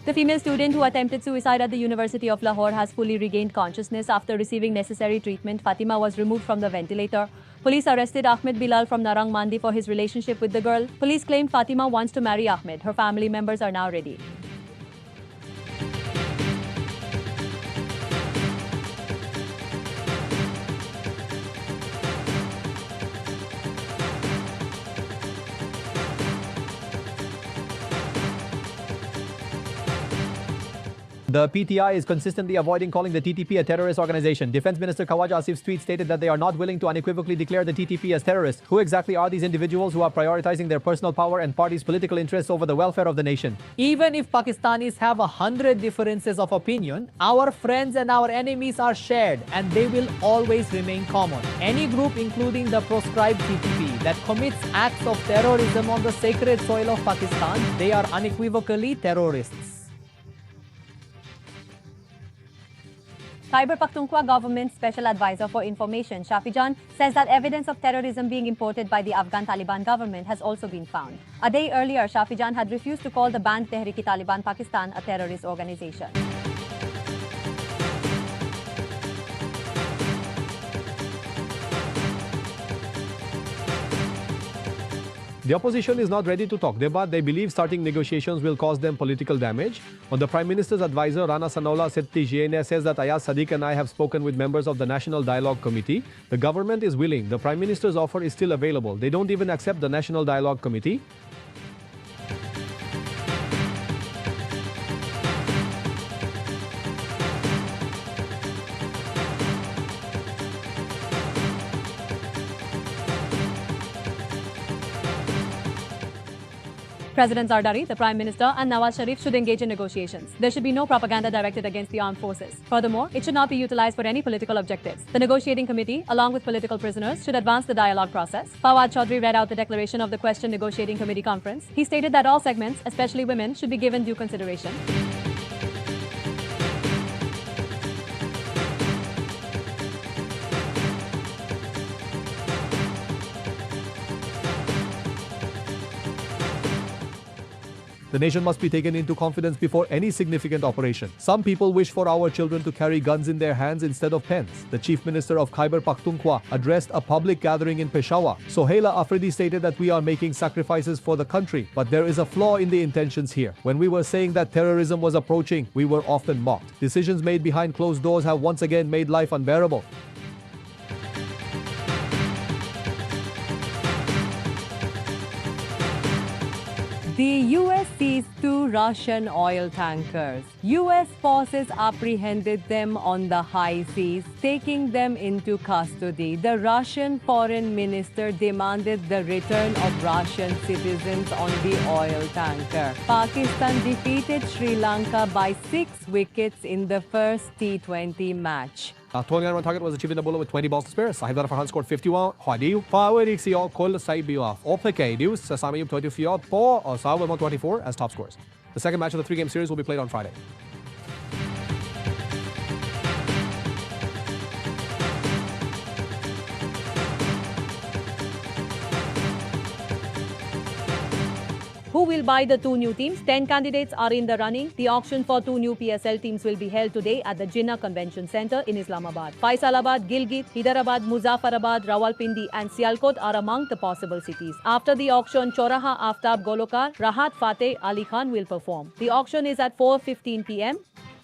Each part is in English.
The female student who attempted suicide at the University of Lahore has fully regained consciousness after receiving necessary treatment. Fatima was removed from the ventilator. Police arrested Ahmed Bilal from Narang Mandi for his relationship with the girl. Police claimed Fatima wants to marry Ahmed. Her family members are now ready. The PTI is consistently avoiding calling the TTP a terrorist organization. Defense Minister Khawaja Asif's tweet stated that they are not willing to unequivocally declare the TTP as terrorists. Who exactly are these individuals who are prioritizing their personal power and party's political interests over the welfare of the nation? Even if Pakistanis have 100 differences of opinion, our friends and our enemies are shared and they will always remain common. Any group, including the proscribed TTP, that commits acts of terrorism on the sacred soil of Pakistan, they are unequivocally terrorists. Khyber Pakhtunkhwa government special advisor for information, Shafi Jan, says that evidence of terrorism being imported by the Afghan Taliban government has also been found. A day earlier, Shafi Jan had refused to call the banned Tehrik-e-Taliban Pakistan a terrorist organization. The opposition is not ready to talk, but they believe starting negotiations will cause them political damage. On the Prime Minister's advisor, Rana Sanola Settijene says that Ayaz Sadiq and I have spoken with members of the National Dialogue Committee. The government is willing. The Prime Minister's offer is still available. They don't even accept the National Dialogue Committee. President Zardari, the Prime Minister, and Nawaz Sharif should engage in negotiations. There should be no propaganda directed against the armed forces. Furthermore, it should not be utilized for any political objectives. The negotiating committee, along with political prisoners, should advance the dialogue process. Fawad Chaudhry read out the declaration of the Question Negotiating Committee conference. He stated that all segments, especially women, should be given due consideration. The nation must be taken into confidence before any significant operation. Some people wish for our children to carry guns in their hands instead of pens. The Chief Minister of Khyber Pakhtunkhwa addressed a public gathering in Peshawar. Sohaila Afridi stated that we are making sacrifices for the country, but there is a flaw in the intentions here. When we were saying that terrorism was approaching, we were often mocked. Decisions made behind closed doors have once again made life unbearable. The US seized 2 Russian oil tankers. US forces apprehended them on the high seas, taking them into custody. The Russian foreign minister demanded the return of Russian citizens on the oil tanker. Pakistan defeated Sri Lanka by 6 wickets in the first T20 match. 29-run target was achieved in the bowler with 20 balls to spare. Sahib Dara Farhan scored 51. Hwadiu, Power Rixio, Kol Saibiwa, Opeke, Deus, Sasamiyub 24, Po, or Sawa 24 as top scores. The second match of the 3-game series will be played on Friday. Who will buy the 2 new teams? 10 candidates are in the running. The auction for 2 new PSL teams will be held today at the Jinnah Convention Centre in Islamabad. Faisalabad, Gilgit, Hyderabad, Muzaffarabad, Rawalpindi and Sialkot are among the possible cities. After the auction, Choraha Aftab Golokar, Rahat Fateh Ali Khan will perform. The auction is at 4:15 p.m.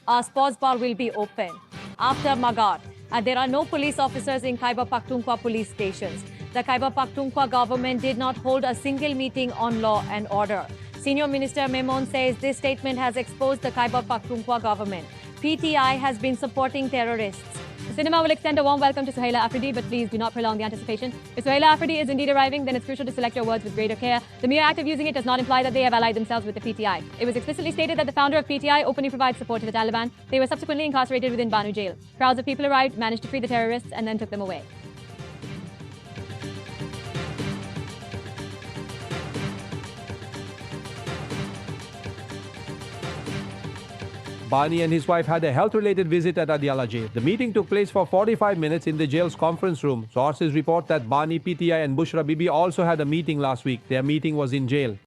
Our sports bar will be open after Magar. There are no police officers in Khyber Pakhtunkhwa police stations. The Khyber Pakhtunkhwa government did not hold a single meeting on law and order. Senior Minister Memon says this statement has exposed the Khyber Pakhtunkhwa government. PTI has been supporting terrorists. The cinema will extend a warm welcome to Sohaila Afridi, but please do not prolong the anticipation. If Sohaila Afridi is indeed arriving, then it's crucial to select your words with greater care. The mere act of using it does not imply that they have allied themselves with the PTI. It was explicitly stated that the founder of PTI openly provides support to the Taliban. They were subsequently incarcerated within Banu jail. Crowds of people arrived, managed to free the terrorists, and then took them away. Bani and his wife had a health-related visit at Adiala jail. The meeting took place for 45 minutes in the jail's conference room. Sources report that Bani, PTI and Bushra Bibi also had a meeting last week. Their meeting was in jail.